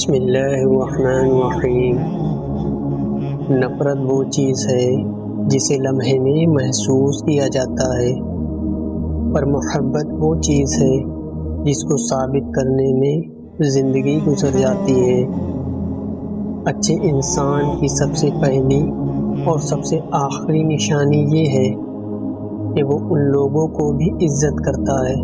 بسم اللہ الرحمن الرحیم۔ نفرت وہ چیز ہے جسے لمحے میں محسوس کیا جاتا ہے، پر محبت وہ چیز ہے جس کو ثابت کرنے میں زندگی گزر جاتی ہے۔ اچھے انسان کی سب سے پہلی اور سب سے آخری نشانی یہ ہے کہ وہ ان لوگوں کو بھی عزت کرتا ہے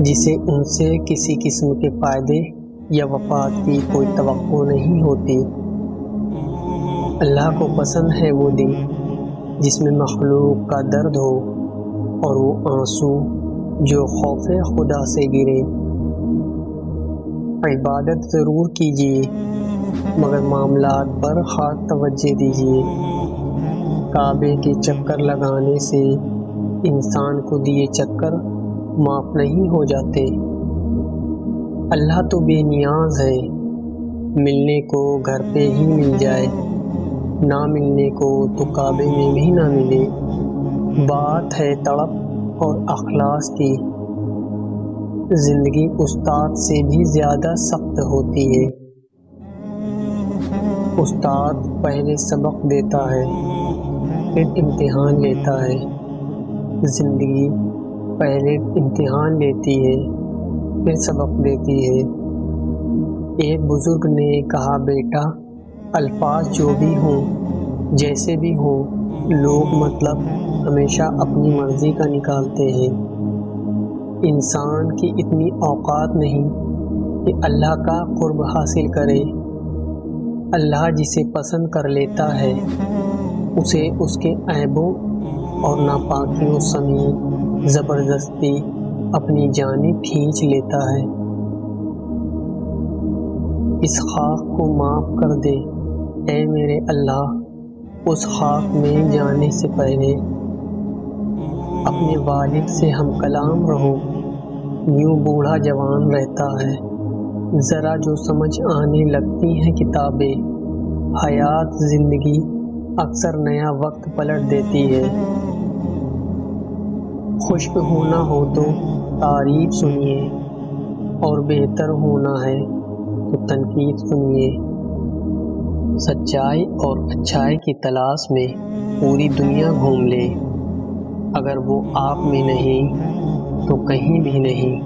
جسے ان سے کسی قسم کے فائدے یا وفات کی کوئی توقع نہیں ہوتی۔ اللہ کو پسند ہے وہ دل جس میں مخلوق کا درد ہو اور وہ آنسو جو خوف خدا سے گرے۔ عبادت ضرور کیجیے مگر معاملات پر خاص توجہ دیجیے۔ کعبے کے چکر لگانے سے انسان کو دیے چکر معاف نہیں ہو جاتے۔ اللہ تو بے نیاز ہے، ملنے کو گھر پہ ہی مل جائے، نہ ملنے کو تو کعبے میں بھی نہ ملے۔ بات ہے تڑپ اور اخلاص کی، زندگی استاد سے بھی زیادہ سخت ہوتی ہے۔ استاد پہلے سبق دیتا ہے پھر امتحان لیتا ہے، زندگی پہلے امتحان لیتی ہے پھر سبق دیتی ہے۔ ایک بزرگ نے کہا، بیٹا الفاظ جو بھی ہوں جیسے بھی ہوں، لوگ مطلب ہمیشہ اپنی مرضی کا نکالتے ہیں۔ انسان کی اتنی اوقات نہیں کہ اللہ کا قرب حاصل کرے۔ اللہ جسے پسند کر لیتا ہے اسے اس کے عیبوں اور ناپاکیوں سمیت زبردستی اپنی جانب کھینچ لیتا ہے۔ اس خاک کو معاف کر دے اے میرے اللہ، اس خاک میں جانے سے پہلے اپنے والد سے ہم کلام رہو۔ یوں بوڑھا جوان رہتا ہے، ذرا جو سمجھ آنے لگتی ہیں کتابیں، حیات زندگی اکثر نیا وقت پلٹ دیتی ہے۔ خشک ہونا ہو تو تعریف سنیے اور بہتر ہونا ہے تو تنقید سنیے۔ سچائی اور اچھائی کی تلاش میں پوری دنیا گھوم لے، اگر وہ آپ میں نہیں تو کہیں بھی نہیں۔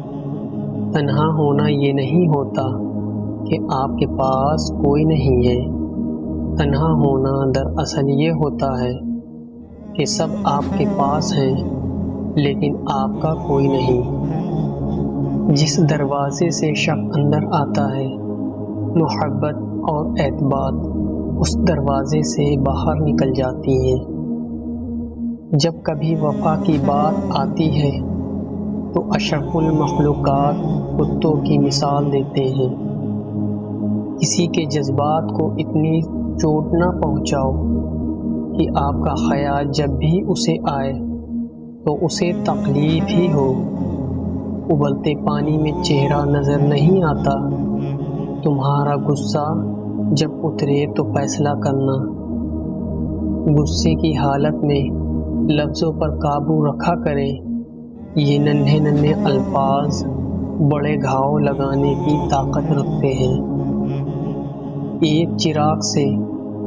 تنہا ہونا یہ نہیں ہوتا کہ آپ کے پاس کوئی نہیں ہے، تنہا ہونا دراصل یہ ہوتا ہے کہ سب آپ کے پاس ہیں لیکن آپ کا کوئی نہیں۔ جس دروازے سے شخص اندر آتا ہے، محبت اور اعتماد اس دروازے سے باہر نکل جاتی ہے۔ جب کبھی وفا کی بات آتی ہے تو اشرف المخلوقات کتوں کی مثال دیتے ہیں۔ کسی کے جذبات کو اتنی چوٹ نہ پہنچاؤ کہ آپ کا خیال جب بھی اسے آئے تو اسے تکلیف ہی ہو۔ ابلتے پانی میں چہرہ نظر نہیں آتا، تمہارا غصہ جب اترے تو فیصلہ کرنا۔ غصے کی حالت میں لفظوں پر قابو رکھا کریں، یہ ننھے ننھے الفاظ بڑے گھاؤ لگانے کی طاقت رکھتے ہیں۔ ایک چراغ سے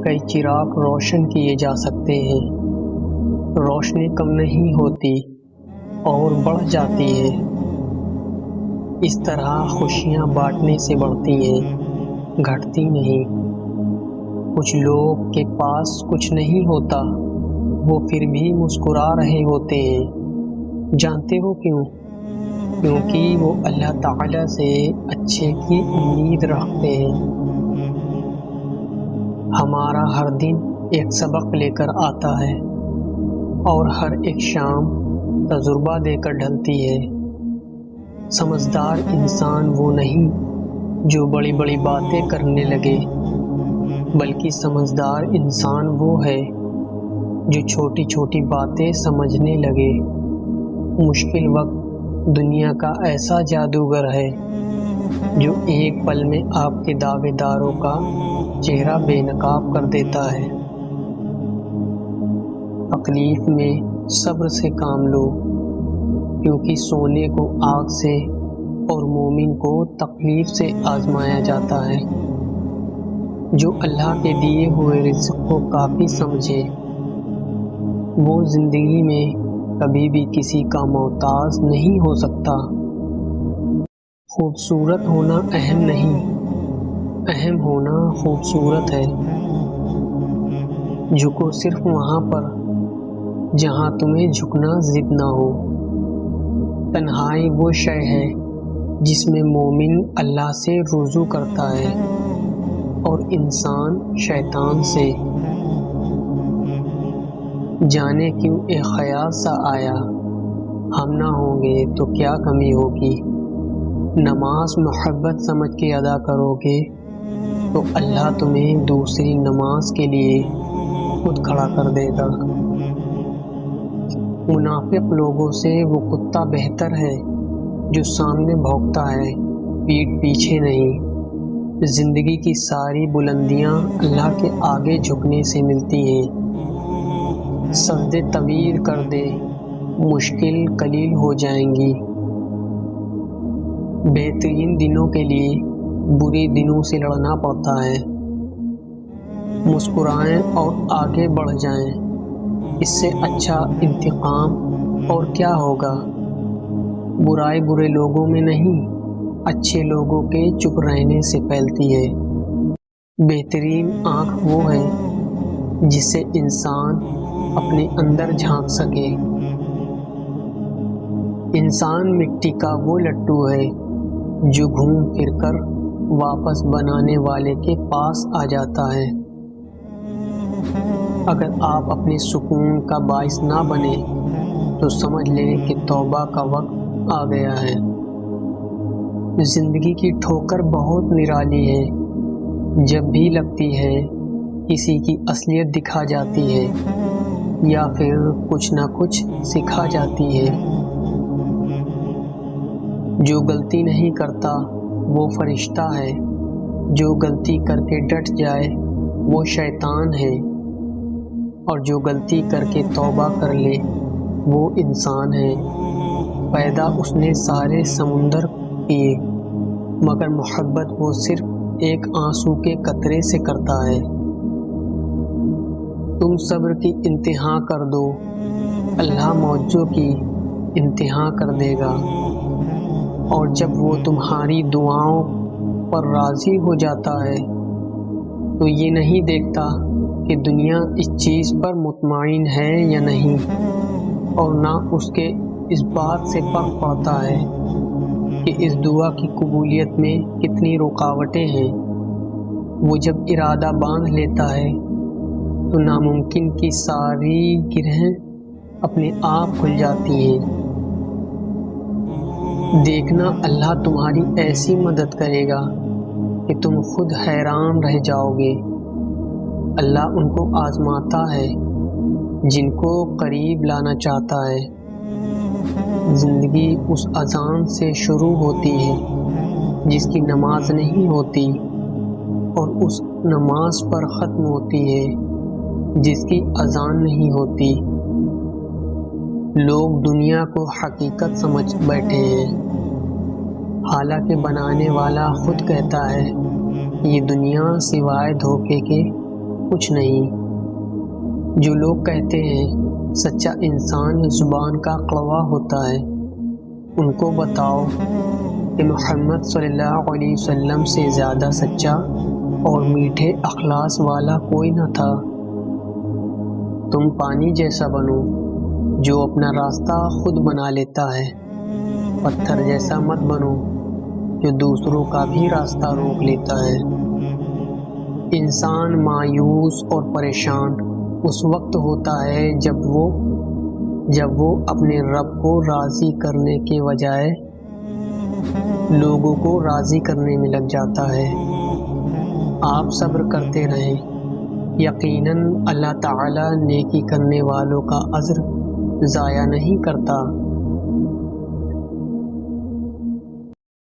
کئی چراغ روشن کیے جا سکتے ہیں، روشنی کم نہیں ہوتی اور بڑھ جاتی ہے۔ اس طرح خوشیاں بانٹنے سے بڑھتی ہیں، گھٹتی نہیں۔ کچھ لوگ کے پاس کچھ نہیں ہوتا، وہ پھر بھی مسکرا رہے ہوتے ہیں۔ جانتے ہو کیوں؟ کیونکہ وہ اللہ تعالی سے اچھے کی امید رکھتے ہیں۔ ہمارا ہر دن ایک سبق لے کر آتا ہے اور ہر ایک شام تجربہ دے کر ڈھلتی ہے۔ سمجھدار انسان وہ نہیں جو بڑی بڑی باتیں کرنے لگے، بلکہ سمجھدار انسان وہ ہے جو چھوٹی چھوٹی باتیں سمجھنے لگے۔ مشکل وقت دنیا کا ایسا جادوگر ہے جو ایک پل میں آپ کے دعوے داروں کا چہرہ بے نقاب کر دیتا ہے۔ تکلیف میں صبر سے کام لو، کیونکہ سونے کو آگ سے اور مومن کو تکلیف سے آزمایا جاتا ہے۔ جو اللہ کے دیے ہوئے رزق کو کافی سمجھے وہ زندگی میں کبھی بھی کسی کا محتاج نہیں ہو سکتا۔ خوبصورت ہونا اہم نہیں، اہم ہونا خوبصورت ہے۔ جھکو صرف وہاں پر جہاں تمہیں جھکنا ضد نہ ہو۔ تنہائی وہ شے ہے جس میں مومن اللہ سے رجوع کرتا ہے اور انسان شیطان سے۔ جانے کیوں ایک خیال سا آیا، ہم نہ ہوں گے تو کیا کمی ہوگی۔ نماز محبت سمجھ کے ادا کرو گے تو اللہ تمہیں دوسری نماز کے لیے خود کھڑا کر دے گا۔ منافق لوگوں سے وہ کتا بہتر ہے جو سامنے بھونکتا ہے، پیٹھ پیچھے نہیں۔ زندگی کی ساری بلندیاں اللہ کے آگے جھکنے سے ملتی ہیں۔ سجدے طویل کر دے، مشکل قلیل ہو جائیں گی۔ بہترین دنوں کے لیے بری دنوں سے لڑنا پڑتا ہے۔ مسکرائیں اور آگے بڑھ جائیں، اس سے اچھا انتقام اور کیا ہوگا۔ برائی برے لوگوں میں نہیں، اچھے لوگوں کے چپ رہنے سے پھیلتی ہے۔ بہترین آنکھ وہ ہے جس سے انسان اپنے اندر جھانک سکے۔ انسان مٹی کا وہ لٹو ہے جو گھوم پھر کر واپس بنانے والے کے پاس آ جاتا ہے۔ اگر آپ اپنے سکون کا باعث نہ بنے تو سمجھ لیں کہ توبہ کا وقت آ گیا ہے۔ زندگی کی ٹھوکر بہت نرالی ہے، جب بھی لگتی ہے کسی کی اصلیت دکھا جاتی ہے یا پھر کچھ نہ کچھ سکھا جاتی ہے۔ جو غلطی نہیں کرتا وہ فرشتہ ہے، جو غلطی کر کے ڈٹ جائے وہ شیطان ہے، اور جو غلطی کر کے توبہ کر لے وہ انسان ہے۔ پیدا اس نے سارے سمندر کیے مگر محبت وہ صرف ایک آنسو کے قطرے سے کرتا ہے۔ تم صبر کی انتہا کر دو، اللہ موجوں کی انتہا کر دے گا، اور جب وہ تمہاری دعاؤں پر راضی ہو جاتا ہے تو یہ نہیں دیکھتا کہ دنیا اس چیز پر مطمئن ہے یا نہیں، اور نہ اس کے اس بات سے فرق پڑتا ہے کہ اس دعا کی قبولیت میں کتنی رکاوٹیں ہیں۔ وہ جب ارادہ باندھ لیتا ہے تو ناممکن کی ساری گرہیں اپنے آپ کھل جاتی ہیں۔ دیکھنا اللہ تمہاری ایسی مدد کرے گا کہ تم خود حیران رہ جاؤ گے۔ اللہ ان کو آزماتا ہے جن کو قریب لانا چاہتا ہے۔ زندگی اس اذان سے شروع ہوتی ہے جس کی نماز نہیں ہوتی، اور اس نماز پر ختم ہوتی ہے جس کی اذان نہیں ہوتی۔ لوگ دنیا کو حقیقت سمجھ بیٹھے ہیں، حالانکہ بنانے والا خود کہتا ہے یہ دنیا سوائے دھوکے کے کچھ نہیں۔ جو لوگ کہتے ہیں سچا انسان زبان کا کڑوا ہوتا ہے، ان کو بتاؤ کہ محمد صلی اللہ علیہ وسلم سے زیادہ سچا اور میٹھے اخلاص والا کوئی نہ تھا۔ تم پانی جیسا بنو جو اپنا راستہ خود بنا لیتا ہے، پتھر جیسا مت بنو جو دوسروں کا بھی راستہ روک لیتا ہے۔ انسان مایوس اور پریشان اس وقت ہوتا ہے جب وہ اپنے رب کو راضی کرنے کے بجائے لوگوں کو راضی کرنے میں لگ جاتا ہے۔ آپ صبر کرتے رہیں، یقیناً اللہ تعالی نیکی کرنے والوں کا اجر ضائع نہیں کرتا۔